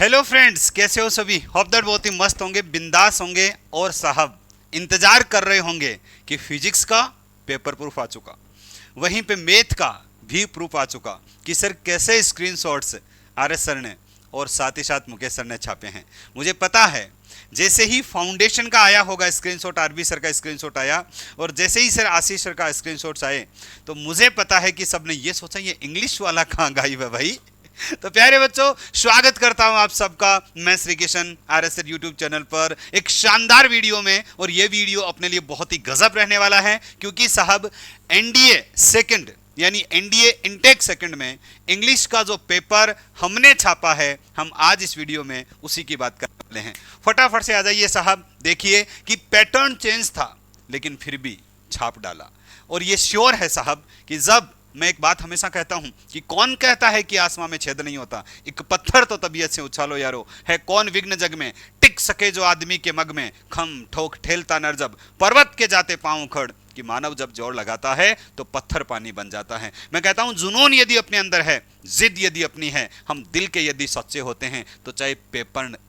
Hello friends, कैसे हो सभी। होप दैट बहुत ही मस्त होंगे, बिंदास होंगे और साहब इंतजार कर रहे होंगे कि फिजिक्स का पेपर प्रूफ आ चुका, वहीं पे मैथ का भी प्रूफ आ चुका कि सर कैसे स्क्रीनशॉट्स आर एस सर ने और साथ ही साथ मुकेश सर ने छापे हैं। मुझे पता है जैसे ही फाउंडेशन का आया होगा स्क्रीनशॉट, आरबी सर का स्क्रीनशॉट आया और जैसे ही सर आशीष सर का स्क्रीनशॉट्स आए तो मुझे पता है कि सबने ये सोचा ये इंग्लिश वाला कहाँ गायब है भाई। तो प्यारे बच्चों, स्वागत करता हूं आप सबका मैं Shri Kishan RSS YouTube channel पर एक शानदार वीडियो में। और ये वीडियो अपने लिए बहुत ही गजब रहने वाला है क्योंकि साहब एनडीए सेकंड यानी एनडीए इनटेक सेकंड में इंग्लिश का जो पेपर हमने छापा है, हम आज इस वीडियो में उसी की बात करने वाले हैं। फटाफट से आ जाइए साहब। देखिए कि पैटर्न चेंज था लेकिन फिर भी छाप डाला। और ये श्योर है साहब कि जब मैं एक बात हमेशा कहता हूं कि कौन कहता है कि आसमां में छेद नहीं होता, एक पत्थर तो तबीयत से उछालो यारो, है कौन विघ्न जग में टिक सके जो आदमी के मग में, खम ठोक ठेलता नर जब पर्वत के जाते पांव उखड़, कि मानव जब जोर लगाता है तो पत्थर पानी बन जाता है। मैं कहता हूं जुनून यदि अपने अंदर है, जिद यदि अपनी है, हम दिल के यदि सच्चे होते हैं तो चाहे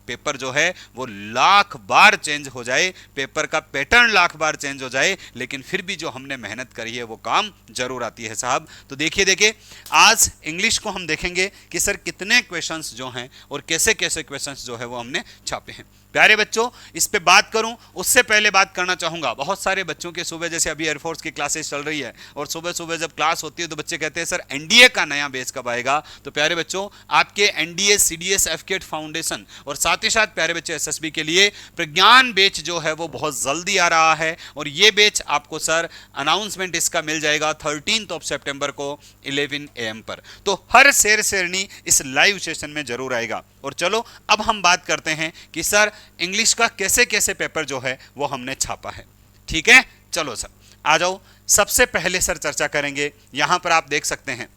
पेपर जो है वो लाख बार चेंज हो जाए, पेपर का पैटर्न लाख बार चेंज हो जाए, लेकिन फिर भी जो हमने मेहनत करी है वो काम जरूर आती है साहब। तो देखिए आज इंग्लिश को हम देखेंगे कि सर कितने क्वेश्चंस जो हैं और कैसे कैसे क्वेश्चंस जो है वो हमने छापे हैं। प्यारे बच्चों, इस पे बात करूं उससे पहले बात करना चाहूंगा, बहुत सारे बच्चों के सुबह जैसे अभी एयरफोर्स की क्लासेस चल रही है और सुबह सुबह जब क्लास होती है तो बच्चे कहते हैं सर एनडीए का नया बैच कब आएगा। तो प्यारे बच्चों, आपके एनडीए सीडीएस एफकेट फाउंडेशन और साथ ही साथ प्यारे बच्चे एसएसबी के लिए प्रज्ञान बैच जो है वो बहुत जल्दी आ रहा है। और ये बैच आपको सर अनाउंसमेंट इसका मिल जाएगा 13 सितंबर को 11 AM पर। तो हर शेर शेरनी इस लाइव सेशन में जरूर आएगा। और चलो अब हम बात करते हैं कि सर इंग्लिश का कैसे कैसे पेपर जो है वो हमने छापा है। ठीक है, चलो सर आ जाओ। सबसे पहले सर चर्चा करेंगे, यहां पर आप देख सकते हैं।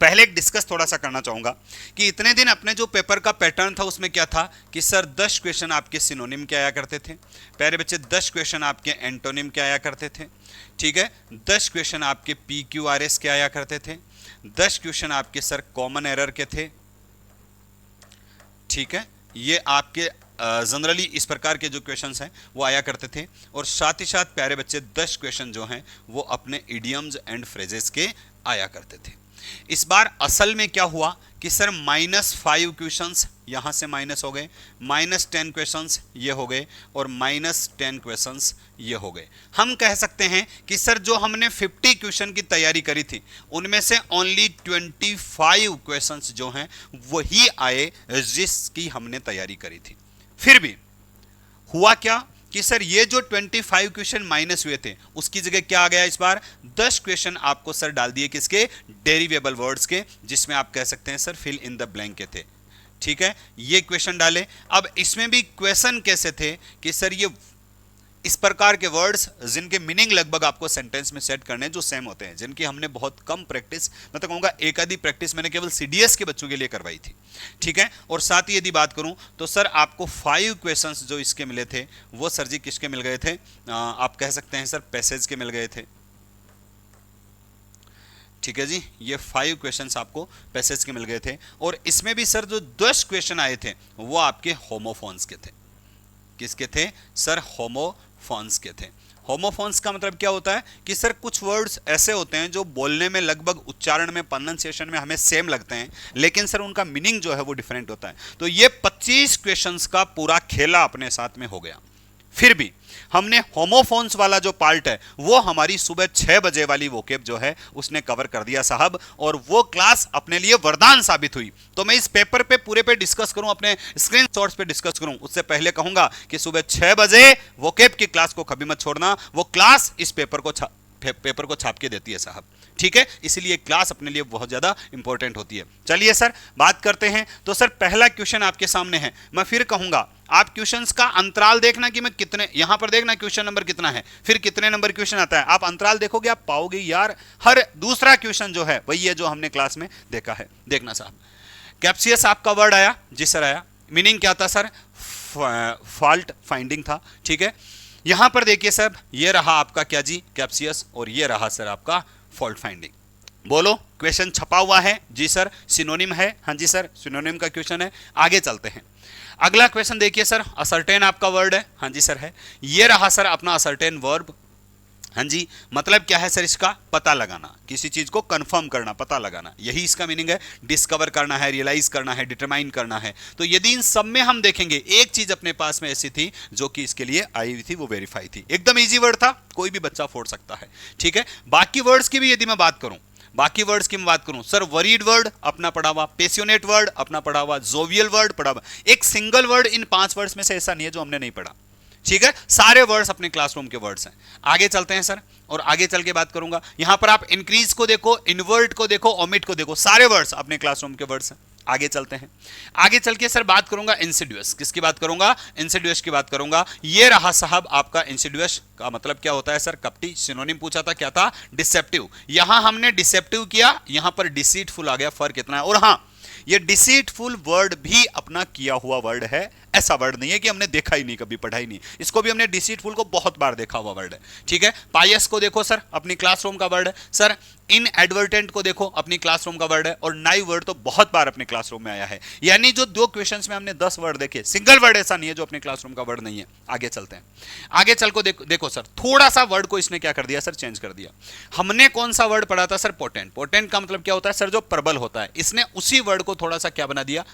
पहले एक डिस्कस थोड़ा सा करना चाहूंगा कि इतने दिन अपने जो पेपर का पैटर्न था उसमें क्या था कि सर 10 क्वेश्चन आपके सिनोनिम के आया करते थे। प्यारे बच्चे 10 क्वेश्चन आपके एंटोनिम के आया करते थे। ठीक है, 10 क्वेश्चन आपके PQRS के आया करते थे। 10 क्वेश्चन आपके सर कॉमन एरर के थे। ठीक है, ये आपके जनरली इस प्रकार के जो क्वेश्चंस हैं वो आया करते थे। और साथ ही साथ प्यारे बच्चे 10 क्वेश्चन जो हैं वो अपने इडियम्स एंड फ्रेजेस के आया करते थे। इस बार असल में क्या हुआ कि सर -5 क्वेश्चंस यहां से माइनस हो गए, -10 क्वेश्चंस ये हो गए और -10 क्वेश्चंस ये हो गए। हम कह सकते हैं कि सर जो हमने 50 क्वेश्चन की तैयारी करी थी उनमें से ओनली 25 क्वेश्चंस जो हैं वही आए जिसकी हमने तैयारी करी थी। फिर भी हुआ क्या कि सर ये जो 25 क्वेश्चन माइनस हुए थे उसकी जगह क्या आ गया, इस बार 10 क्वेश्चन आपको सर डाल दिए किसके, डेरिवेबल वर्ड्स के, जिसमें आप कह सकते हैं sir fill in the blank के थे। ठीक है, ये क्वेश्चन डाले। अब इसमें भी क्वेश्चन कैसे थे कि सर ये इस प्रकार के वर्ड्स जिनके मीनिंग लगभग आपको सेंटेंस में सेट करने जो सेम होते हैं, जिनकी हमने बहुत कम प्रैक्टिस, मैं तो कहूंगा एक आधी प्रैक्टिस मैंने केवल सीडीएस के बच्चों के लिए करवाई थी। ठीक है, और साथ ही यदि बात करूं तो सर आपको 5 क्वेश्चंस जो इसके मिले थे वो सर जी किसके मिल गए थे, आप कह सकते हैं सर पैसेज के मिल गए थे। ठीक है जी, ये 5 क्वेश्चंस आपको पैसेज के मिल गए थे। और इसमें भी सर जो 10 क्वेश्चन आए थे वो आपके होमोफोन्स के थे। किसके थे सर, होमोफोन्स के थे। होमोफोन्स का मतलब क्या होता है कि सर कुछ वर्ड्स ऐसे होते हैं जो बोलने में लगभग उच्चारण में प्रोनंसिएशन में हमें सेम लगते हैं लेकिन सर उनका मीनिंग जो है वो डिफरेंट होता है। तो ये 25 क्वेश्चंस का पूरा खेला अपने साथ में हो गया। फिर भी हमने होमोफोन्स वाला जो पार्ट है वो हमारी सुबह 6 बजे वाली वोकेब जो है उसने कवर कर दिया साहब, और वो क्लास अपने लिए वरदान साबित हुई। तो मैं इस पेपर पे पूरे पे डिस्कस करूं, अपने स्क्रीनशॉट्स पे डिस्कस करूं, उससे पहले कहूंगा कि सुबह 6 बजे वोकेब की क्लास को कभी मत छोड़ना। वो क्लास इस पेपर को छाप के देती है साहब। ठीक है, इसलिए क्लास अपने लिए बहुत ज्यादा इंपॉर्टेंट होती है। चलिए सर बात करते हैं। तो सर पहला क्वेश्चन आपके सामने है। मैं फिर कहूंगा आप क्वेश्चंस का अंतराल देखना कि मैं कितने, यहां पर देखना क्वेश्चन नंबर कितना है, फिर कितने नंबर क्वेश्चन आता है। आप अंतराल देखोगे आप पाओगे यार हर दूसरा क्वेश्चन जो है वही है जो हमने क्लास में देखा है। देखना साहब, कैप्सियस आपका वर्ड आया, जी सर आया। मीनिंग क्या था सर, फॉल्ट फाइंडिंग था। ठीक है, यहां पर देखिए सर ये रहा आपका क्या जी, कैप्सियस, और ये रहा सर आपका फॉल्ट फाइंडिंग। बोलो, क्वेश्चन छपा हुआ है जी सर, सिनोनिम है, हाँ जी सर सिनोनिम का क्वेश्चन है। आगे चलते हैं, अगला क्वेश्चन देखिए सर, असर्टेन आपका वर्ड है, हाँ जी सर है। ये रहा सर अपना असर्टेन वर्ब, हाँ जी, मतलब क्या है सर इसका, पता लगाना, किसी चीज को कंफर्म करना, पता लगाना, यही इसका मीनिंग है। डिस्कवर करना है, रियलाइज करना है, डिटरमाइन करना है। तो यदि इन सब में हम देखेंगे एक चीज अपने पास में ऐसी थी जो कि इसके लिए आई हुई थी, वो वेरीफाई थी। एकदम इजी वर्ड था, कोई भी बच्चा फोड़ सकता है, ठीक है। बाकी वर्ड्स की भी यदि मैं बात करूं, बाकी वर्ड्स की मैं बात करूं सर, वरीड वर्ड अपना पढ़ा हुआ, पैसियोनेट वर्ड अपना पढ़ा हुआ, जोवियल वर्ड पढ़ा हुआ। एक सिंगल वर्ड इन 5 वर्ड्स में से ऐसा नहीं है जो हमने नहीं पढ़ा, ठीक है। सारे वर्ड्स अपने क्लासरूम के वर्ड्स हैं। आगे चलते हैं सर, और आगे चल के बात करूंगा। यहां पर आप इंक्रीज को देखो, इन्वर्ट को देखो, ओमिट को देखो, सारे वर्ड्स अपने क्लासरूम के वर्ड्स हैं। आगे चलते हैं, आगे चल के सर बात करूंगा इंसिडियस, किसकी बात करूंगा, इंसिडियस की बात करूंगा। ये रहा साहब आपका इंसिडियस का मतलब क्या होता है सर, कपटी। सिनोनिम पूछा था, क्या था, डिसेप्टिव। यहां हमने डिसेप्टिव किया, यहां पर डिसीटफुल आ गया, फर्क इतना है। और हां, ये डिसीटफुल वर्ड भी अपना किया हुआ वर्ड है, ऐसा वर्ड नहीं है कि हमने देखा ही नहीं, कभी पढ़ा ही नहीं, इसको भी हमने डिसीटफुल को बहुत बार देखा हुआ वर्ड है, ठीक है। पायस को देखो सर, अपनी क्लासरूम का वर्ड है सर। इन एडवर्टेंट को देखो, अपनी क्लासरूम का वर्ड है। और नाइव वर्ड तो बहुत बार अपने क्लासरूम में आया है। यानी जो 2 क्वेश्चंस में हमने 10 वर्ड देखे, सिंगल वर्ड ऐसा नहीं है जो अपने क्लासरूम का वर्ड नहीं है। आगे चलते हैं, आगे चल को देखो सर, थोड़ा सा वर्ड को इसने क्या कर दिया सर, चेंज कर दिया। हमने कौन सा वर्ड पढ़ा था सर, पोटेंट। पोटेंट का मतलब क्या होता है सर, जो प्रबल होता है। इसने उसी वर्ड को थोड़ा सा क्या बना दिया,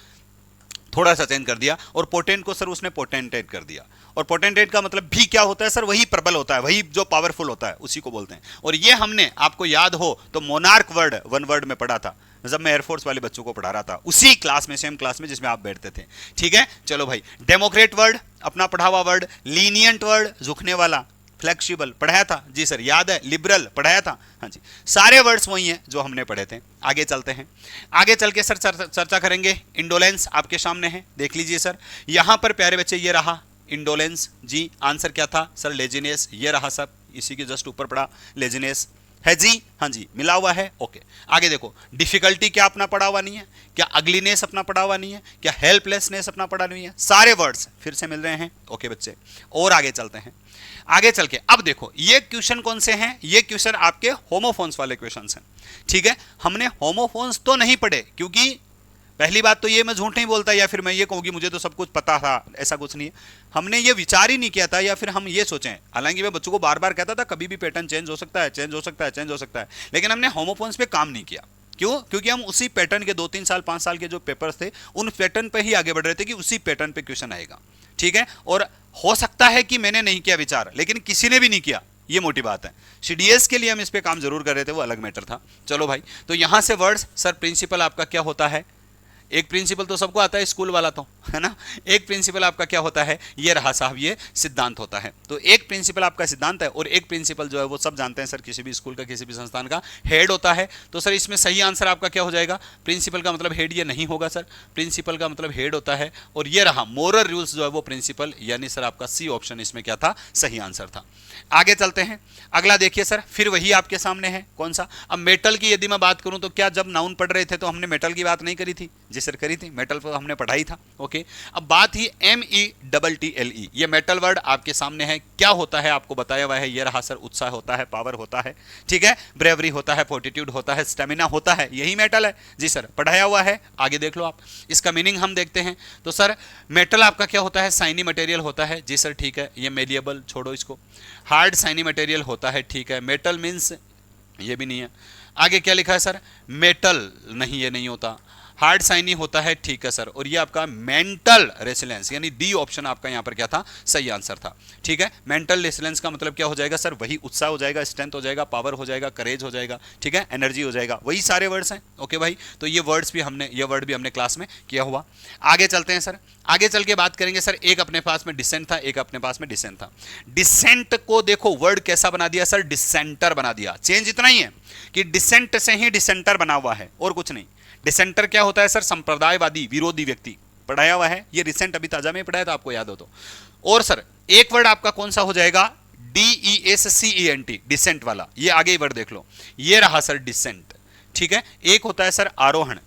थोड़ा सा चेंज कर दिया, और पोटेंट को सर उसने पोटेंटेट कर दिया। और पोटेंटेट का मतलब भी क्या होता है सर, वही प्रबल होता है, वही जो पावरफुल होता है, उसी को बोलते हैं। और ये हमने, आपको याद हो तो, मोनार्क वर्ड 1 वर्ड में पढ़ा था, जब मैं एयरफोर्स वाले बच्चों को पढ़ा रहा था, उसी क्लास में, सेम क्लास में जिसमें आप बैठते थे, ठीक है। चलो भाई, डेमोक्रेट वर्ड अपना पढ़ा हुआ वर्ड, लीनियंट वर्ड झुकने वाला, फ्लेक्सिबल पढ़ाया था जी सर, याद है, लिबरल पढ़ाया था, हाँ जी। सारे वर्ड्स वही हैं जो हमने पढ़े थे। आगे चलते हैं, आगे चल के सर चर्चा करेंगे। इंडोलेंस आपके सामने है, देख लीजिए सर। यहां पर प्यारे बच्चे ये रहा इंडोलेंस जी, आंसर क्या था सर, लेजिनेस। ये रहा सब, इसी के जस्ट ऊपर पड़ा लेजिनेस है जी, हाँ जी, मिला हुआ है, ओके। आगे देखो, डिफिकल्टी क्या अपना पड़ा हुआ नहीं है, क्या अगलीनेस अपना पड़ा हुआ नहीं है, क्या हेल्पलेसनेस अपना पड़ा नहीं है, सारे वर्ड्स फिर से मिल रहे हैं, ओके बच्चे। और आगे चलते हैं, आगे चल के अब देखो ये क्वेश्चन कौन से हैं, ये क्वेश्चन आपके होमोफोन्स वाले क्वेश्चंस हैं, ठीक है। हमने होमोफोन्स तो नहीं पढ़े, क्योंकि पहली बात तो ये मैं झूठ नहीं बोलता, या फिर मैं ये कहूँ कि मुझे तो सब कुछ पता था, ऐसा कुछ नहीं है। हमने ये विचार ही नहीं किया था, या फिर हम ये सोचें, हालांकि मैं बच्चों को बार बार कहता था कभी भी पैटर्न चेंज हो सकता है, चेंज हो सकता है, चेंज हो सकता है, लेकिन हमने होमोफोन्स पे काम नहीं किया। क्यों, क्योंकि हम उसी पैटर्न के 2-3 साल 5 साल के जो पेपर्स थे, उन पैटर्न पे ही आगे बढ़ रहे थे कि उसी पैटर्न पे क्वेश्चन आएगा, ठीक है। और हो सकता है कि मैंने नहीं किया विचार, लेकिन किसी ने भी नहीं किया, ये मोटी बात है। सीडीएस के लिए हम इस पे काम जरूर कर रहे थे, वो अलग मैटर था। चलो भाई, तो यहां से वर्ड्स सर, प्रिंसिपल आपका क्या होता है, एक प्रिंसिपल तो सबको आता है, स्कूल वाला तो है ना। एक प्रिंसिपल आपका क्या होता है, ये रहा साहब, ये सिद्धांत होता है। तो एक प्रिंसिपल आपका सिद्धांत है, और एक प्रिंसिपल जो है वो सब जानते हैं सर, किसी भी स्कूल का, किसी भी संस्थान का हेड होता है। तो सर इसमें सही आंसर आपका क्या हो जाएगा, प्रिंसिपल का मतलब हेड, ये नहीं होगा सर, प्रिंसिपल का मतलब हेड होता है। और ये रहा मोरल रूल्स जो है वो प्रिंसिपल, यानी सर आपका सी ऑप्शन इसमें क्या था, सही आंसर था। आगे चलते हैं, अगला देखिए सर, फिर वही आपके सामने है, कौन सा। अब मेटल की यदि मैं बात करूं तो क्या जब नाउन पढ़ रहे थे तो हमने मेटल की बात नहीं करी थी, जी सर करी थी, मेटल पर हमने पढ़ाई था, ओके। अब बात ही METTLE, ये मेटल वर्ड आपके सामने है, क्या होता है आपको बताया हुआ है। ये रहा सर, उत्साह होता है, पावर होता है, ठीक है, ब्रेवरी होता है, फोर्टिट्यूड होता है, स्टेमिना होता है, यही मेटल है जी सर, पढ़ाया हुआ है। आगे देख लो आप, इसका मीनिंग हम देखते हैं। तो सर मेटल आपका क्या होता है, साइनी मटेरियल होता है, जी सर ठीक है। ये मेलिएबल छोड़ो इसको, हार्ड साइनी मटेरियल होता है, ठीक है। मेटल मीन्स, ये भी नहीं है। आगे क्या लिखा है सर, मेटल नहीं, ये नहीं होता। हार्ड साइनी होता है, ठीक है सर। और ये आपका मेंटल रेसिलेंस, यानी डी ऑप्शन आपका यहाँ पर क्या था, सही आंसर था, ठीक है। मेंटल रेसिलेंस का मतलब क्या हो जाएगा सर, वही उत्साह हो जाएगा, स्ट्रेंथ हो जाएगा, पावर हो जाएगा, करेज हो जाएगा, ठीक है, एनर्जी हो जाएगा, वही सारे वर्ड्स हैं, ओके भाई। तो ये वर्ड्स भी हमने, ये वर्ड भी हमने क्लास में किया हुआ। आगे चलते हैं सर, आगे चल के बात करेंगे सर। एक अपने पास में डिसेंट था, एक अपने पास में डिसेंट था। डिसेंट को देखो वर्ड कैसा बना दिया सर, डिसेंटर बना दिया। चेंज इतना ही है कि डिसेंट से ही डिसेंटर बना हुआ है, और कुछ नहीं। डिसेंटर क्या होता है सर, संप्रदायवादी, विरोधी व्यक्ति, पढ़ाया हुआ है, ये रिसेंट अभी ताजा में पढ़ाया था, आपको याद हो तो। और सर एक वर्ड आपका कौन सा हो जाएगा, DESCENT, डिसेंट वाला, ये आगे ही वर्ड देख लो, ये रहा सर डिसेंट, ठीक है। एक होता है सर आरोहण,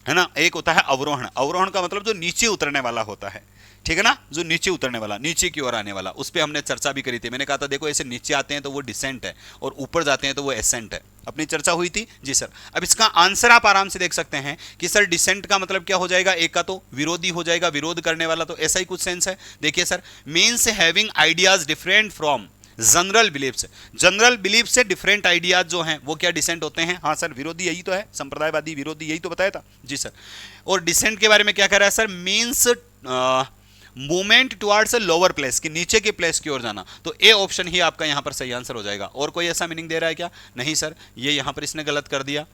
है ना, एक होता है अवरोहण। अवरोहण का मतलब जो नीचे उतरने वाला होता है, ठीक है ना, जो नीचे उतरने वाला, नीचे की ओर आने वाला, उस पर हमने चर्चा भी करी थी। मैंने कहा था देखो ऐसे नीचे आते हैं तो वो डिसेंट है और ऊपर जाते हैं तो वो एसेंट है, अपनी चर्चा हुई थी जी सर। अब इसका आंसर आप आराम से देख सकते हैं कि सर डिसेंट का मतलब क्या हो जाएगा, एक का तो विरोधी हो जाएगा, विरोध करने वाला, तो ऐसा ही कुछ सेंस है। देखिए sir, means having ideas different from general beliefs, general belief से डिफरेंट आइडियाज जो हैं वो क्या डिसेंट होते हैं। हाँ सर, विरोधी यही तो है, संप्रदायवादी विरोधी, यही तो बताया था जी सर। और डिसेंट के बारे में क्या कह रहा है sir, means movement towards a lower place, कि नीचे के प्लेस की ओर जाना। तो ए ऑप्शन ही आपका यहां पर सही आंसर हो जाएगा। और कोई ऐसा मीनिंग दे रहा है क्या, नहीं सर, ये यहां पर इसने गलत कर दिया,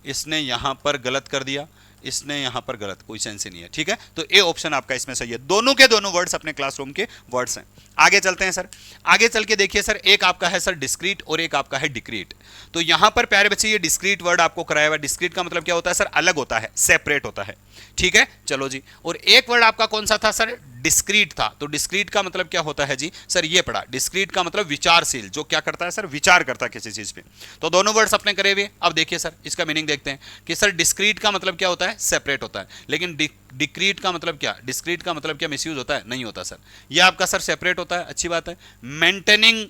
इसने यहां पर गलत कर दिया, इसने यहां पर गलत, कोई सेंस ही नहीं है। ठीक है, तो ए ऑप्शन आपका इसमें सही है। दोनों के दोनों वर्ड्स अपने क्लासरूम के वर्ड्स हैं। आगे चलते हैं सर, आगे चल के देखिए सर, एक आपका है सर डिस्क्रीट और एक आपका है डिक्रीट। तो यहां पर प्यारे बच्चे ये डिस्क्रीट वर्ड आपको कराया हुआ। डिस्क्रीट का मतलब क्या होता है सर, अलग होता है, सेपरेट होता है। ठीक है, चलो जी। और एक वर्ड आपका कौन सा था सर, डिस्क्रीट था। तो डिस्क्रीट का मतलब क्या होता है जी सर, ये पढ़ा, डिस्क्रीट का मतलब विचारशील, जो क्या करता है सर, विचार करता है किसी चीज पे। तो दोनों वर्ड्स अपने करे हुए। अब देखिए सर, इसका मीनिंग देखते हैं कि सर डिस्क्रीट का मतलब क्या होता है, सेपरेट होता है। लेकिन डिक्रीट का मतलब क्या, डिस्क्रीट का मतलब क्या मिसयूज होता है, नहीं होता सर। ये आपका सर सेपरेट होता है, अच्छी बात है। Maintaining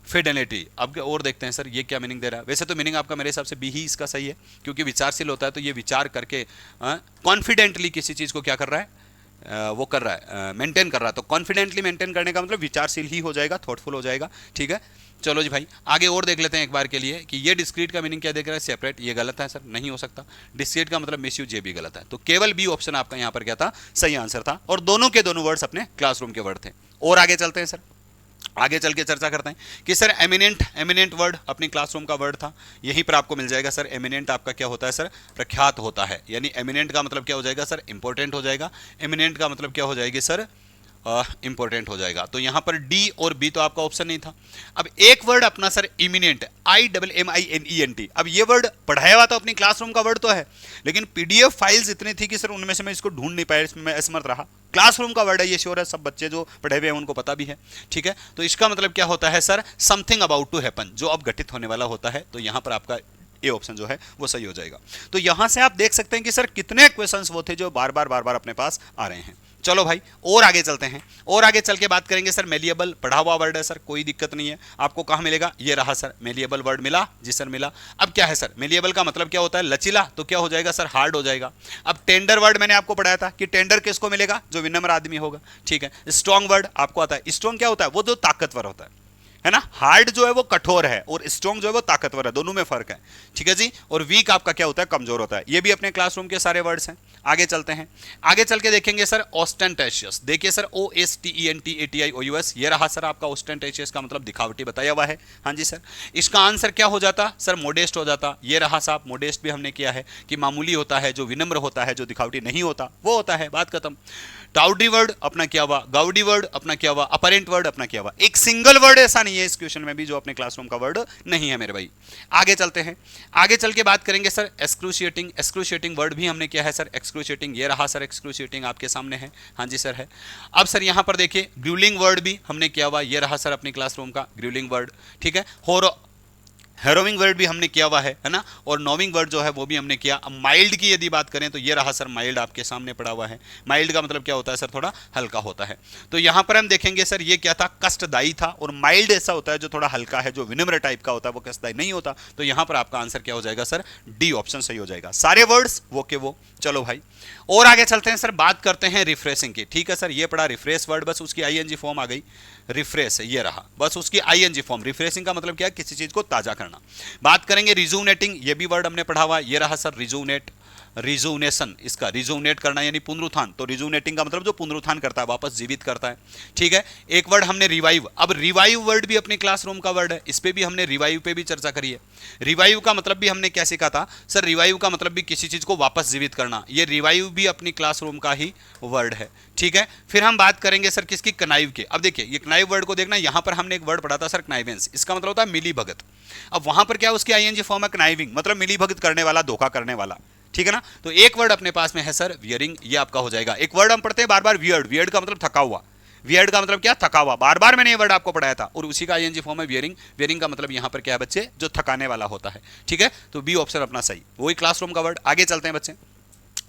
Fidelity. अब और देखते हैं सर ये क्या मीनिंग दे रहा है। वैसे तो मीनिंग आपका मेरे हिसाब से बी ही इसका सही है, क्योंकि विचारशील होता है तो ये विचार करके कॉन्फिडेंटली किसी चीज को क्या कर रहा है, वो कर रहा है, मेंटेन कर रहा है। तो कॉन्फिडेंटली मेंटेन करने का मतलब विचारशील ही हो जाएगा, थॉटफुल हो जाएगा। ठीक है, चलो जी भाई, आगे और देख लेते हैं एक बार के लिए कि ये डिस्क्रीट का मीनिंग क्या देख रहा है, सेपरेट। ये गलत है सर, नहीं हो सकता। डिस्क्रीट का मतलब मिसयूज, ये भी गलत है। तो केवल बी ऑप्शन आपका यहाँ पर क्या था, सही आंसर था। और दोनों के दोनों वर्ड्स अपने क्लासरूम के वर्ड थे। और आगे चलते हैं सर, आगे चल के चर्चा करते हैं कि सर एमिनेंट, एमिनेंट वर्ड अपनी क्लासरूम का वर्ड था, यहीं पर आपको मिल जाएगा सर। एमिनेंट आपका क्या होता है सर, प्रख्यात होता है। यानी एमिनेंट का मतलब क्या हो जाएगा सर, इंपॉर्टेंट हो जाएगा। एमिनेंट का मतलब क्या हो जाएगी सर, इंपॉर्टेंट हो जाएगा। तो यहां पर डी और बी तो आपका ऑप्शन नहीं था। अब एक वर्ड अपना सर इमिनेंट, IMMINENT। अब ये वर्ड पढ़ाया हुआ तो अपनी क्लासरूम का वर्ड तो है, लेकिन पीडीएफ फाइल्स इतनी थी कि सर उनमें से मैं इसको ढूंढ नहीं पाया, इसमें मैं असमर्थ रहा। क्लासरूम का वर्ड है, ये श्योर है, सब बच्चे जो पढ़े हुए हैं उनको पता भी है। ठीक है, तो इसका मतलब क्या होता है sir, something about to happen, जो अब घटित होने वाला होता है। तो यहां पर आपका ए ऑप्शन जो है वो सही हो जाएगा। तो यहां से आप देख सकते हैं कि सर कितने क्वेश्चंस वो थे जो बार बार अपने पास आ रहे हैं। चलो भाई, और आगे चलते हैं, और आगे चल के बात करेंगे सर। मेलिएबल पढ़ा हुआ वर्ड है सर, कोई दिक्कत नहीं है। आपको कहां मिलेगा, ये रहा सर, मेलिएबल वर्ड मिला जी सर, मिला। अब क्या है सर, मेलिएबल का मतलब क्या होता है, लचीला। तो क्या हो जाएगा सर, हार्ड हो जाएगा। अब टेंडर वर्ड मैंने आपको पढ़ाया था कि टेंडर किसको मिलेगा, जो विनम्र आदमी होगा। ठीक है, स्ट्रॉन्ग वर्ड आपको आता है। स्ट्रॉन्ग क्या होता है, वो जो ताकतवर होता है ना। हार्ड जो है वो कठोर है और स्ट्रॉन्ग जो है वो ताकतवर है, दोनों में फर्क है। ठीक है जी। और वीक आपका क्या होता है, कमजोर होता है। ये भी अपने क्लासरूम के सारे वर्ड्स हैं। आगे चलते हैं, आगे चल के देखेंगे सर ऑस्टेंटेशियस। देखिए सर, OSTENTATIOUS, ये रहा सर आपका ऑस्टेंटेशियस का मतलब दिखावटी बताया हुआ है। हाँ जी सर, इसका आंसर क्या हो जाता सर, मोडेस्ट हो जाता। ये रहा साहब, मोडेस्ट भी हमने किया है कि मामूली होता है, जो विनम्र होता है, जो दिखावटी नहीं होता वो होता है, बात खत्म। टाउडी वर्ड अपना क्या हुआ, गाउडी वर्ड अपना क्या हुआ, अपरेंट वर्ड अपना क्या हुआ। एक सिंगल वर्ड ऐसा नहीं है इस क्वेश्चन में भी जो अपने क्लासरूम का वर्ड नहीं है मेरे भाई। आगे चलते हैं, आगे चल के बात करेंगे सर एक्सक्रूशिएटिंग। एक्सक्रूशिएटिंग वर्ड भी हमने किया है सर, एक्सक्रूशिएटिंग, ये रहा सर, एक्सक्रूशिएटिंग आपके सामने है। हाँ जी सर है। अब सर यहां पर देखिए ग्रूलिंग वर्ड भी हमने किया हुआ, ये रहा सर अपनी क्लासरूम का ग्रूलिंग वर्ड। ठीक है, हैरोइंग वर्ड भी हमने किया हुआ है ना। और नोविंग वर्ड जो है वो भी हमने किया। अब माइल्ड की यदि बात करें तो ये रहा सर, माइल्ड आपके सामने पड़ा हुआ है। माइल्ड का मतलब क्या होता है सर, थोड़ा हल्का होता है। तो यहां पर हम देखेंगे सर, ये क्या था, कष्टदायी था। और माइल्ड ऐसा होता है जो थोड़ा हल्का है, जो विनम्र टाइप का होता है, वो कष्टदायी नहीं होता। तो यहां पर आपका आंसर क्या हो जाएगा सर, डी ऑप्शन सही हो जाएगा। सारे वर्ड्स वो के वो। चलो भाई, और आगे चलते हैं सर, बात करते हैं रिफ्रेशिंग की। ठीक है सर, ये पड़ा रिफ्रेश वर्ड, बस उसकी ING फॉर्म आ गई, रिफ्रेश ये रहा, बस उसकी ING फॉर्म। रिफ्रेशिंग का मतलब क्या है, किसी चीज को ताजा करना। बात करेंगे रिजुनेटिंग, ये भी वर्ड हमने पढ़ा हुआ, ये रहा सर रिजुनेट, रिजुनेशन, इसका रिजुनेट करना यानी पुनरुत्थान। तो रिजुनेटिंग का मतलब जो पुनरुत्थान करता है, वापस जीवित करता है। ठीक है, एक वर्ड हमने रिवाइव। अब रिवाइव वर्ड भी अपनी क्लासरूम का वर्ड है, इस पे भी हमने रिवाइव पे भी चर्चा करी है। रिवाइव का मतलब भी हमने क्या सीखा था सर, रिवाइव का मतलब भी किसी चीज को वापस जीवित करना। ये रिवाइव भी अपनी क्लासरूम का ही वर्ड है। ठीक है, फिर हम बात करेंगे सर किसकी, कनाइव के। अब देखिए ये कनाइव वर्ड को देखना, यहां पर हमने एक वर्ड पढ़ा था सर, कनाइवेंस, इसका मतलब होता है मिली भगत। अब वहां पर क्या उसकी ING फॉर्म है, कनाइविंग, मतलब मिली भगत करने वाला, धोखा करने वाला। ठीक है ना। तो एक वर्ड अपने पास में है सर वियरिंग, ये आपका हो जाएगा। एक वर्ड हम पढ़ते हैं बार बार, वियर्ड। वियर्ड का मतलब थका हुआ, वियर्ड का मतलब क्या, थका हुआ। बार बार मैंने ये वर्ड आपको पढ़ाया था और उसी का ING फॉर्म है वियरिंग। वियरिंग का मतलब यहां पर क्या है बच्चे, जो थकाने वाला होता है। ठीक है, तो बी ऑप्शन अपना सही, वही क्लासरूम का वर्ड। आगे चलते हैं बच्चे,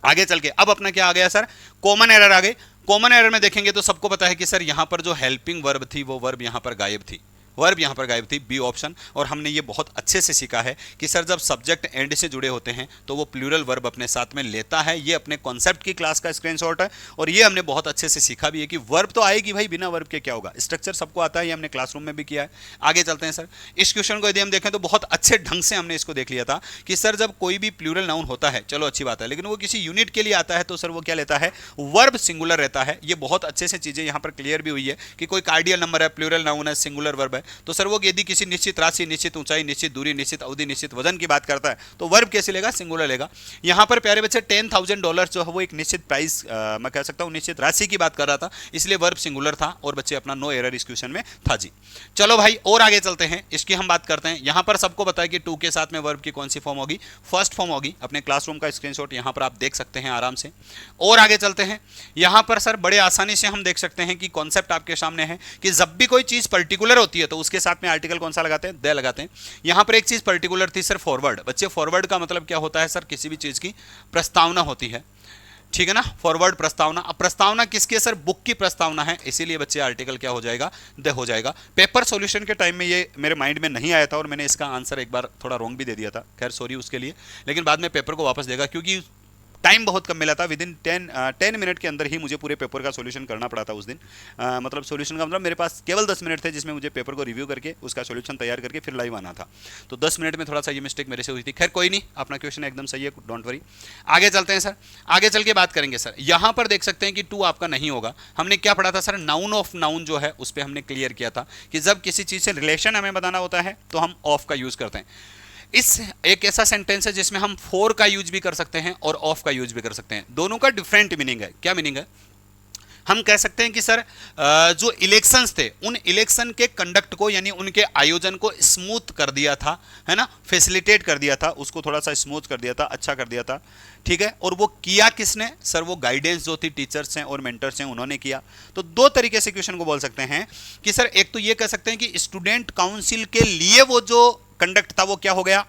आगे चल के अब अपना क्या आ गया सर, कॉमन एरर आ गए। कॉमन एरर में देखेंगे तो सबको पता है कि सर यहां पर जो हेल्पिंग वर्ब थी वो वर्ब यहां पर गायब थी, वर्ब यहां पर गायब थी, बी ऑप्शन। और हमने ये बहुत अच्छे से सीखा है कि सर जब सब्जेक्ट एंड से जुड़े होते हैं तो वो प्लूरल वर्ब अपने साथ में लेता है। ये अपने कॉन्सेप्ट की क्लास का स्क्रीनशॉट है और ये हमने बहुत अच्छे से सीखा भी है कि वर्ब तो आएगी भाई, बिना वर्ब के क्या होगा, स्ट्रक्चर सबको आता है, ये हमने क्लासरूम में भी किया है। आगे चलते हैं सर, इस क्वेश्चन को यदि हम देखें तो बहुत अच्छे ढंग से हमने इसको देख लिया था कि सर जब कोई भी प्लूरल नाउन होता है, चलो अच्छी बात है, लेकिन वो किसी यूनिट के लिए आता है तो सर वो क्या लेता है, वर्ब सिंगुलर रहता है। ये बहुत अच्छे से चीजें यहां पर क्लियर भी हुई है कि कोई कार्डियल नंबर है, प्लूरल नाउन है, सिंगुलर वर्ब है, तो सर वो यदि किसी निश्चित राशि, निश्चित ऊंचाई, निश्चित दूरी, निश्चित अवधि, निश्चित वजन की बात करता है तो वर्ब कैसे लेगा, सिंगुलर लेगा। यहां पर प्यारे बच्चे $10,000 जो है वो एक निश्चित प्राइस, मैं कह सकता हूं निश्चित राशि की बात कर रहा था, इसलिए वर्ब सिंगुलर था और बच्चे अपना नो एरर इस क्वेश्चन में था जी। चलो भाई और आगे चलते हैं, इसकी हम बात करते हैं। यहां पर सबको पता है कि टू के साथ में वर्ब की कौन सी फॉर्म होगी, फर्स्ट फॉर्म होगी। अपने क्लासरूम का स्क्रीनशॉट यहां पर आप देख सकते हैं आराम से। और आगे चलते हैं, यहां पर सर बड़े आसानी से हम देख सकते हैं कि कॉन्सेप्ट आपके सामने है कि जब भी कोई चीज पर्टिकुलर होती है तो उसके साथ में आर्टिकल कौन सा लगाते हैं, द लगाते हैं। यहां पर एक चीज पर्टिकुलर थी सर, फॉरवर्ड। बच्चे फॉरवर्ड का मतलब क्या होता है सर, किसी भी चीज की प्रस्तावना होती है, ठीक है ना, फॉरवर्ड प्रस्तावना। अब प्रस्तावना किसकी है सर, बुक की प्रस्तावना है, इसीलिए बच्चे आर्टिकल क्या हो जाएगा, द हो जाएगा। पेपर सॉल्यूशन के टाइम में ये मेरे माइंड में नहीं आया था और मैंने इसका आंसर एक बार थोड़ा रॉन्ग भी दे दिया था, खैर सॉरी उसके लिए, लेकिन बाद में पेपर को वापस देगा क्योंकि टाइम बहुत कम मिला था। विद इन 10 मिनट के अंदर ही मुझे पूरे पेपर का सॉल्यूशन करना पड़ा था उस दिन। मतलब सॉल्यूशन का मतलब मेरे पास केवल 10 मिनट थे जिसमें मुझे पेपर को रिव्यू करके उसका सॉल्यूशन तैयार करके फिर लाइव आना था। तो 10 मिनट में थोड़ा सा ये मिस्टेक मेरे से हुई थी, खैर कोई नहीं, अपना क्वेश्चन एकदम सही है, डोंट वरी। आगे चलते हैं सर, आगे चल के बात करेंगे सर। यहां पर देख सकते हैं कि टू आपका नहीं होगा। हमने क्या पढ़ा था सर, नाउन ऑफ नाउन जो है उस पर हमने क्लियर किया था कि जब किसी चीज से रिलेशन हमें बताना होता है तो हम ऑफ का यूज करते हैं। इस एक ऐसा सेंटेंस है जिसमें हम फॉर का यूज भी कर सकते हैं और ऑफ का यूज भी कर सकते हैं। दोनों का डिफरेंट मीनिंग है। क्या मीनिंग है, हम कह सकते हैं कि सर जो इलेक्शंस थे उन इलेक्शन के कंडक्ट को यानी उनके आयोजन को स्मूथ कर दिया था, है ना, फैसिलिटेट कर दिया था, उसको थोड़ा सा स्मूथ कर दिया था, अच्छा कर दिया था, ठीक है। और वो किया किसने सर, वो गाइडेंस जो थी टीचर्स हैं और मेंटर्स हैं उन्होंने किया। तो दो तरीके से क्वेश्चन को बोल सकते हैं कि सर एक तो ये कह सकते हैं कि स्टूडेंट काउंसिल के लिए वो जो कंडक्ट था वो क्या हो गया,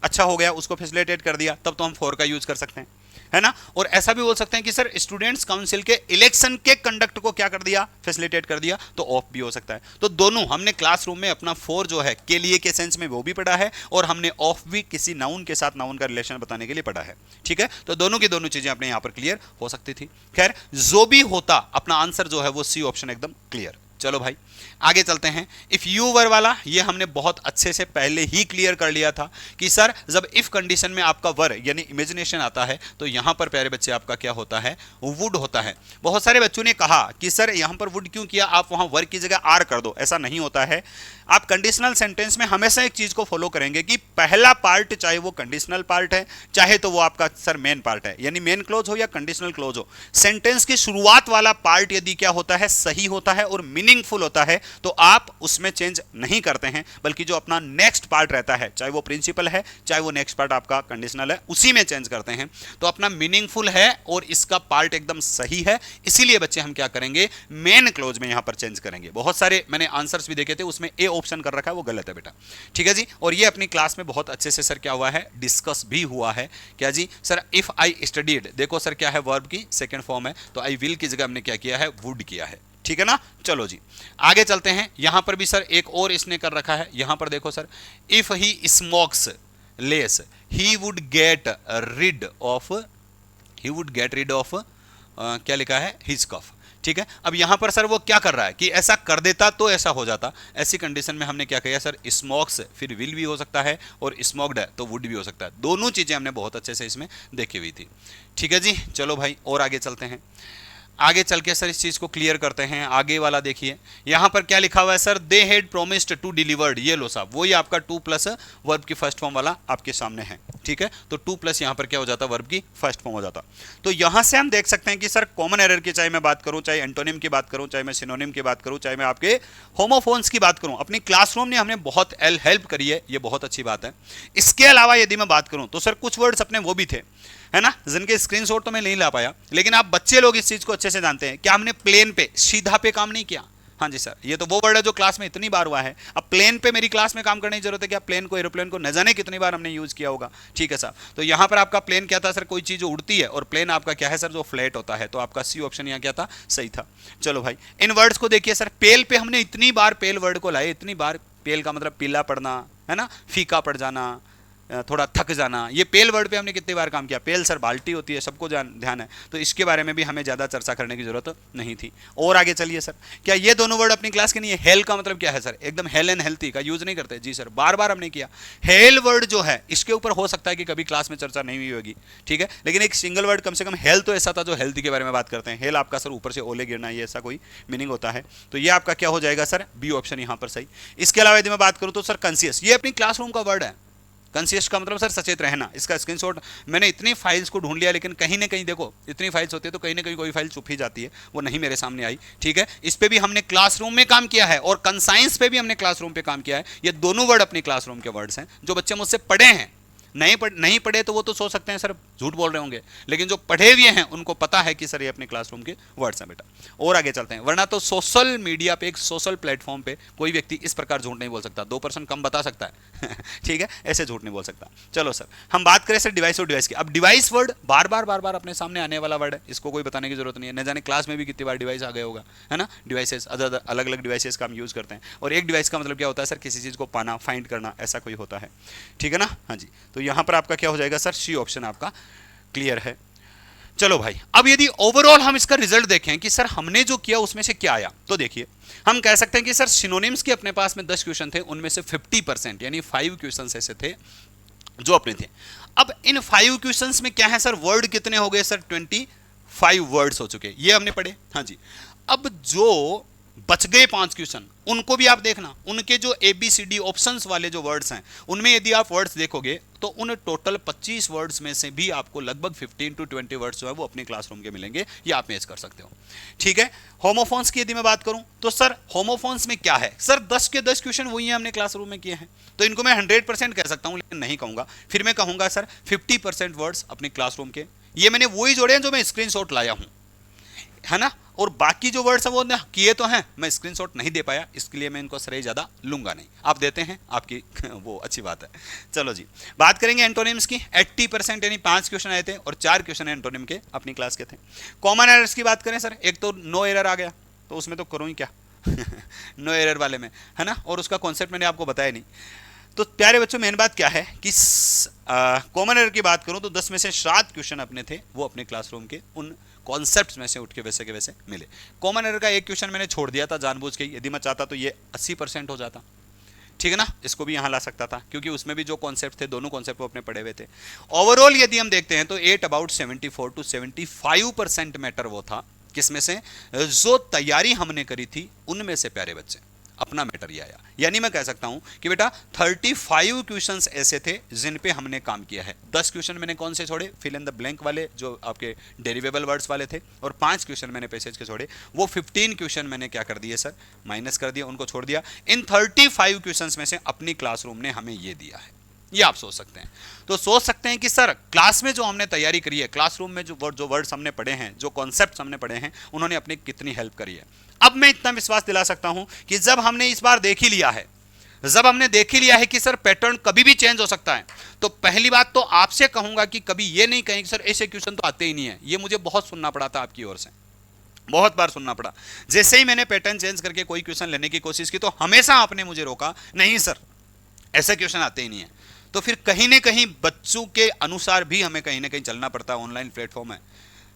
अच्छा हो गया, उसको फैसिलिटेट कर दिया, तब तो हम फॉर का यूज कर सकते हैं, है ना। और ऐसा भी बोल सकते हैं कि सर स्टूडेंट्स काउंसिल के इलेक्शन के कंडक्ट को क्या कर दिया, फैसिलिटेट कर दिया, तो ऑफ भी हो सकता है। तो दोनों हमने क्लासरूम में अपना फॉर जो है के लिए के सेंस में वो भी पढ़ा है और हमने ऑफ भी किसी नाउन के साथ नाउन का रिलेशन बताने के लिए पढ़ा है, ठीक है। तो दोनों की दोनों चीजें अपने यहां पर क्लियर हो सकती थी। खैर जो भी होता अपना आंसर जो है वो सी ऑप्शन एकदम क्लियर। चलो भाई आगे चलते हैं। इफ यू वर वाला ये हमने बहुत अच्छे से पहले ही क्लियर कर लिया था कि सर जब इफ कंडीशन में आपका वर यानी इमेजिनेशन आता है तो यहां पर प्यारे बच्चे आपका क्या होता है, वुड होता है। बहुत सारे बच्चों ने कहा कि सर यहां पर वुड क्यों किया, आप वहां वर की जगह आर कर दो। ऐसा नहीं होता है। आप कंडीशनल सेंटेंस में हमेशा एक चीज को फॉलो करेंगे कि पहला पार्ट चाहे वो कंडीशनल पार्ट है चाहे तो वो आपका सर मेन पार्ट है, यानी मेन क्लोज हो या कंडीशनल क्लोज हो, सेंटेंस की शुरुआत वाला पार्ट यदि क्या होता है, सही होता है और मीनिंगफुल होता है तो आप उसमें चेंज नहीं करते हैं, बल्कि जो अपना नेक्स्ट पार्ट रहता है चाहे वो प्रिंसिपल है चाहे वो नेक्स्ट पार्ट आपका कंडीशनल है उसी में चेंज करते हैं। तो अपना मीनिंगफुल है और इसका पार्ट एकदम सही है, इसीलिए बच्चे हम क्या करेंगे, मेन क्लोज में यहां पर चेंज करेंगे। बहुत सारे मैंने आंसर्स भी देखे थे उसमें ए ऑप्शन कर रखा है, वो गलत है बेटा, ठीक है जी। और ये अपनी क्लास में बहुत अच्छे से सर क्या हुआ है, डिस्कस भी हुआ है। क्या जी सर, इफ आई स्टडीड, देखो सर क्या है, वर्ब की सेकंड फॉर्म है, तो आई विल की जगह हमने क्या किया है, वुड किया है, ठीक है ना। चलो जी आगे चलते हैं। यहां पर भी सर एक और इसने कर रखा है, यहां पर देखो sir, if he smokes less he would get rid of, he would get rid of क्या लिखा है, हिज कफ, ठीक है। अब यहां पर सर वो क्या कर रहा है कि ऐसा कर देता तो ऐसा हो जाता, ऐसी कंडीशन में हमने क्या किया सर, स्मोक्स फिर विल भी हो सकता है और स्मोक्ड है तो वुड भी हो सकता है। दोनों चीजें हमने बहुत अच्छे से इसमें देखी हुई थी, ठीक है जी। चलो भाई और आगे चलते हैं। आगे चल के सर इस चीज को क्लियर करते हैं। आगे वाला देखिए यहां पर क्या लिखा हुआ है sir, they had promised to delivered, ये लो साहब वही आपका टू प्लस वर्ब की फर्स्ट फॉर्म वाला आपके सामने है, ठीक है। तो टू प्लस यहां पर क्या हो जाता, वर्ब की फर्स्ट फॉर्म हो जाता। तो यहां से हम देख सकते हैं कि सर कॉमन एरर की चाहे मैं बात करूं, चाहे एंटोनिम की बात करूं, चाहे मैं सिनोनिम की बात करूं, चाहे मैं आपके होमोफोन्स की बात करूं, अपनी क्लासरूम ने हमें बहुत हेल्प करी है, ये बहुत अच्छी बात है। इसके अलावा यदि मैं बात करूं तो सर कुछ वर्ड्स अपने वो भी थे, है ना, जिनके स्क्रीनशॉट तो मैं नहीं ला पाया, लेकिन आप बच्चे लोग इस चीज को अच्छे से जानते हैं कि हमने प्लेन पे सीधा पे काम नहीं किया, हाँ जी सर, ये तो वो वर्ड है जो क्लास में इतनी बार हुआ है। अब प्लेन पे मेरी क्लास में काम करने की जरूरत है क्या? प्लेन को, एरोप्लेन को न जाने कितनी बार हमने यूज किया होगा। ठीक है सर, तो यहां पर आपका प्लेन क्या था सर? कोई चीज जो उड़ती है, और प्लेन आपका क्या है सर? जो फ्लैट होता है। तो आपका सी ऑप्शन यहां क्या था? सही था। चलो भाई, इन वर्ड्स को देखिए सर। पेल पे हमने इतनी बार पेल वर्ड को लाए, इतनी बार। पेल का मतलब पीला पड़ना है ना, फीका पड़ जाना, थोड़ा थक जाना। ये पेल वर्ड पे हमने कितनी बार काम किया? पेल सर बाल्टी होती है, सबको ध्यान है। तो इसके बारे में भी हमें ज्यादा चर्चा करने की जरूरत नहीं थी। और आगे चलिए सर, क्या ये दोनों वर्ड अपनी क्लास के नहीं है? हेल का मतलब क्या है सर? एकदम हेल एंड हेल्थी का यूज नहीं करते। जी सर, बार बार हमने किया। हेल वर्ड जो है, इसके ऊपर हो सकता है कि कभी क्लास में चर्चा नहीं हुई होगी, ठीक है, लेकिन एक सिंगल वर्ड कम से कम हेल तो ऐसा था जो हेल्थी के बारे में बात करते हैं। हेल आपका सर ऊपर से ओले गिरना, ये ऐसा कोई मीनिंग होता है। तो ये आपका क्या हो जाएगा सर? बी ऑप्शन यहां पर सही। इसके अलावा यदि मैं बात करूं तो सर कॉन्शियस, ये अपनी क्लासरूम का वर्ड है। कॉन्शियस का मतलब सर सचेत रहना। इसका स्क्रीनशॉट मैंने इतनी फाइल्स को ढूंढ लिया, लेकिन कहीं ना कहीं देखो, इतनी फाइल्स होती है तो कहीं ना कहीं कोई फाइल छुप ही जाती है, वो नहीं मेरे सामने आई। ठीक है, इस पे भी हमने क्लासरूम में काम किया है, और कंसाइंस पे भी हमने क्लासरूम पे काम किया है। ये दोनों वर्ड अपनी क्लासरूम के वर्ड्स हैं। जो बच्चे मुझसे पढ़े हैं, नहीं पढ़े तो वो तो सोच सकते हैं सर झूठ बोल रहे होंगे, लेकिन जो पढ़े हुए हैं उनको पता है कि सर ये अपने क्लासरूम के वर्ड्स हैं बेटा। और आगे चलते हैं, वरना तो सोशल मीडिया पे, एक सोशल प्लेटफॉर्म पे कोई व्यक्ति इस प्रकार झूठ नहीं बोल सकता। 2% कम बता सकता है ठीक है, ऐसे झूठ नहीं बोल सकता। चलो सर, हम बात करें सर डिवाइस और डिवाइस की। अब डिवाइस वर्ड बार बार अपने सामने आने वाला वर्ड है, इसको कोई बताने की जरूरत नहीं है। न जाने क्लास में भी कितनी बार डिवाइस आ गया होगा, है ना। डिवाइसेस अलग अलग डिवाइसेस का हम यूज करते हैं, और एक डिवाइस का मतलब क्या होता है सर? किसी चीज को पाना, फाइंड करना, ऐसा कोई होता है। ठीक है ना। हाँ जी, तो यहां पर आपका क्या हो जाएगा सर? सी ऑप्शन आपका क्लियर है। चलो भाई, अब यदि ओवरऑल हम इसका रिजल्ट देखें कि सर हमने जो किया उसमें से क्या आया, तो देखिए हम कह सकते हैं कि सर सिनोनिम्स के अपने पास में 10 क्वेश्चन थे, उनमें से 50% यानी 5 क्वेश्चन ऐसे थे जो अपने थे। अब इन 5 क्वेश्चंस में क्या है सर? वर्ड कितने हो गए सर? 25 वर्ड्स हो चुके, ये हमने पढ़े। हाँ जी, अब जो बच गए 5 क्वेश्चन, उनको भी आप देखना। उनके जो ABCD ऑप्शंस वाले जो वर्ड्स हैं, उनमें यदि आप वर्ड्स देखोगे तो उन टोटल 25 वर्ड्स में से भी आपको लगभग 15 to 20 वर्ड्स जो है वो अपने क्लासरूम के मिलेंगे। ये आप मैच कर सकते हो। ठीक है, होमोफोन्स की यदि मैं बात करूं तो सर होमोफोन्स में क्या है सर? 10 के 10 क्वेश्चन वही है हमने क्लासरूम में किए हैं। तो इनको मैं 100% कह सकता हूं, लेकिन नहीं कहूंगा। फिर मैं कहूंगा सर 50% वर्ड्स अपने क्लासरूम के। ये मैंने वही जोड़े हैं जो मैं स्क्रीनशॉट लाया हूं, है ना। और बाकी जो वर्ड्स हैं वो किए तो हैं, मैं स्क्रीनशॉट नहीं दे पाया, इसके लिए मैं इनको श्रेय ज्यादा लूंगा नहीं। आप देते हैं, आपकी वो अच्छी बात है। चलो जी, बात करेंगे एंटोनिम्स की। 80% यानी 5 क्वेश्चन आए थे, और 4 क्वेश्चन एंटोनिम के अपनी क्लास के थे। कॉमन एरर्स की बात करें सर, एक तो नो एरर आ गया, तो उसमें तो करूँ ही क्या नो एरर वाले में, है ना। और उसका कॉन्सेप्ट मैंने आपको बताया नहीं। तो प्यारे बच्चों, मेन बात क्या है कि कॉमन एरर की बात करूं तो 10 में से 7 क्वेश्चन अपने थे, वो अपने क्लासरूम के उन कॉन्सेप्ट्स में से उठ के वैसे के वैसे मिले। कॉमन एरर का एक क्वेश्चन मैंने छोड़ दिया था जानबूझ के, यदि मैं चाहता तो ये 80% हो जाता। ठीक है ना, इसको भी यहां ला सकता था, क्योंकि उसमें भी जो कॉन्सेप्ट थे, दोनों कॉन्सेप्ट वो अपने पढ़े हुए थे। ओवरऑल यदि हम देखते हैं तो 74 to 75% मैटर वो था किसमें से? जो तैयारी हमने करी थी उनमें से प्यारे बच्चे अपना मैटर ये आया। यानी मैं कह सकता हूं कि बेटा 35 क्वेश्चंस ऐसे थे जिन पे हमने काम किया है। 10 क्वेश्चन मैंने कौन से छोड़े? फिल इन द ब्लैंक वाले, जो आपके डेरिवेबल वर्ड्स वाले थे, और 5 क्वेश्चन मैंने पैसेज के छोड़े। वो 15 क्वेश्चन मैंने क्या कर दिए सर? माइनस कर दिया, उनको छोड़ दिया। इन 35 क्वेश्चंस में से अपनी क्लासरूम ने हमें ये दिया है। ये आप सोच सकते हैं। तो सोच सकते हैं कि सर क्लास में जो हमने तैयारी करी है, क्लासरूम में जो वर्ड्स हमने पढ़े हैं, जो कॉन्सेप्ट्स हमने पढ़े हैं, उन्होंने अपनी कितनी हेल्प करी है। अब मैं इतना विश्वास दिला सकता हूं कि जब हमने इस बार देख ही लिया है, जब हमने देख ही लिया है कि सर पैटर्न कभी भी चेंज हो सकता है, तो पहली बात तो आपसे कहूंगा कि कभी ये नहीं कहें कि सर ऐसे क्वेश्चन तो आते ही नहीं है। ये मुझे बहुत सुनना पड़ा था आपकी ओर से, बहुत बार सुनना पड़ा। जैसे ही मैंने पैटर्न चेंज करके कोई क्वेश्चन लेने की कोशिश की, तो हमेशा आपने मुझे रोका, नहीं सर ऐसे क्वेश्चन आते ही नहीं है। तो फिर कहीं ना कहीं बच्चों के अनुसार भी हमें कहीं ना कहीं चलना पड़ता है। ऑनलाइन प्लेटफॉर्म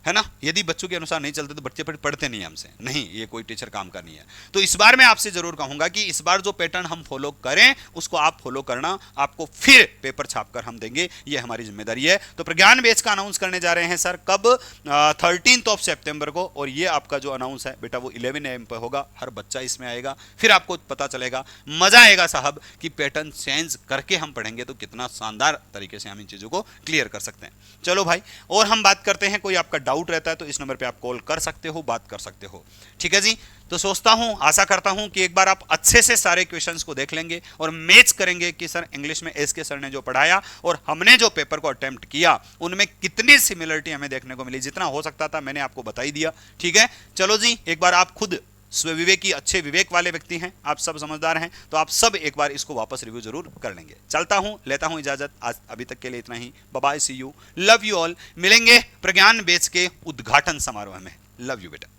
है ना, यदि बच्चों के अनुसार नहीं चलते तो बच्चे पढ़ते नहीं हमसे, नहीं, ये कोई टीचर काम का नहीं है। तो इस बार मैं आपसे जरूर कहूंगा कि इस बार जो पैटर्न हम फॉलो करें उसको आप फॉलो करना, आपको फिर पेपर छापकर हम देंगे, ये हमारी जिम्मेदारी है। तो प्रज्ञान बैच का अनाउंस करने जा रहे हैं सर कब? 13 सितंबर को। और ये आपका जो अनाउंस है बेटा वो 11 AM पे होगा। हर बच्चा इसमें आएगा, फिर आपको पता चलेगा, मजा आएगा साहब कि पैटर्न चेंज करके हम पढ़ेंगे तो कितना शानदार तरीके से हम इन चीजों को क्लियर कर सकते हैं। चलो भाई, और हम बात करते हैं, कोई आपका डाउट रहता है तो इस नंबर पे आप कॉल कर सकते हो, बात कर सकते हो। ठीक है जी, तो सोचता हूं, आशा करता हूं कि एक बार आप अच्छे से सारे क्वेश्चंस को देख लेंगे और मैच करेंगे कि सर इंग्लिश में एस के सर ने जो पढ़ाया और हमने जो पेपर को अटेम्प्ट किया उनमें कितनी सिमिलरिटी हमें देखने को मिली। जितना हो सकता था मैंने आपको बता ही दिया। ठीक है, चलो जी, एक बार आप खुद स्वविवेकी, अच्छे विवेक वाले व्यक्ति हैं, आप सब समझदार हैं, तो आप सब एक बार इसको वापस रिव्यू जरूर कर लेंगे। चलता हूं, लेता हूं इजाजत, आज अभी तक के लिए इतना ही। Bye bye, see you, love you all. मिलेंगे प्रज्ञान बैच के उद्घाटन समारोह में। लव यू बेटा।